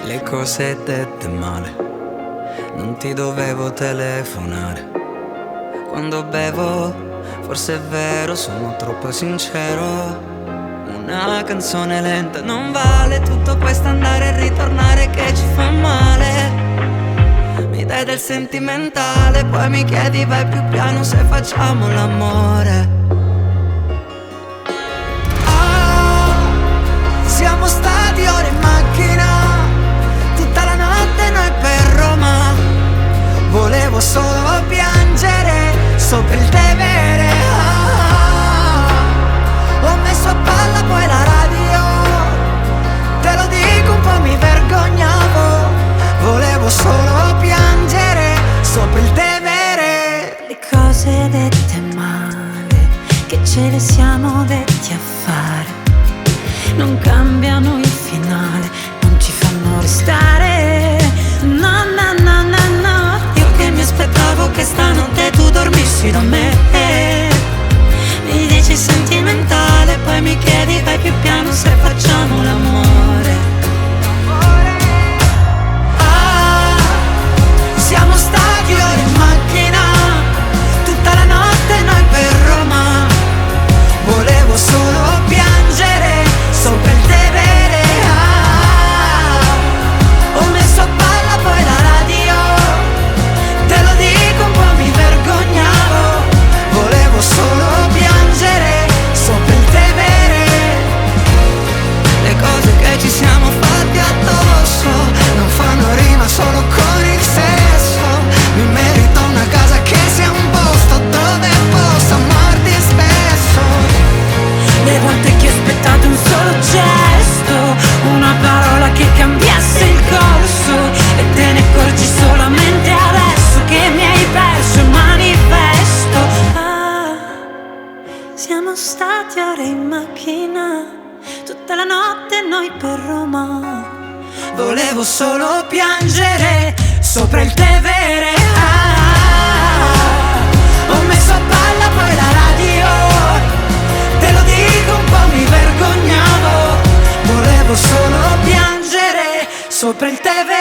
Le cose dette male, non ti dovevo telefonare. Quando bevo, forse è vero, sono troppo sincero. Una canzone lenta non vale tutto questo andare e ritornare che ci fa male. Mi dai del sentimentale, poi mi chiedi vai più piano se facciamo l'amore. Siamo stati ore in macchina, tutta la notte noi per Roma. Volevo solo piangere sopra il Tevere. Ho messo a palla poi la radio, te lo dico un po' mi vergognavo. Volevo solo piangere sopra il Tevere. Le cose dette male, che ce le siamo detti a fare, non cambiano il finale, non ci fanno restare. No, no, no, no, no. Io che mi aspettavo che stanotte tu dormissi da me. Mi dici sentimentale, poi mi chiedi vai più piano se facciamo l'amore. Siamo stati ore in macchina, tutta la notte noi per Roma. Volevo solo piangere sopra il Tevere. Ho messo a palla poi la radio, te lo dico un po' mi vergognavo. Volevo solo piangere sopra il Tevere. Le cose che ci siamo fatti addosso non fanno rima solo con il sesso. Mi merito una casa che sia un posto dove possa ammarti spesso. Le volte che ho aspettato un solo gesto, una parola che cambiasse il corso, e te ne accorgi solamente adesso che mi hai perso il manifesto. Siamo stati ore in macchina, tutta la notte noi per Roma. Volevo solo piangere sopra il Tevere. Ho messo a palla poi la radio, te lo dico un po' mi vergognavo. Volevo solo piangere sopra il Tevere.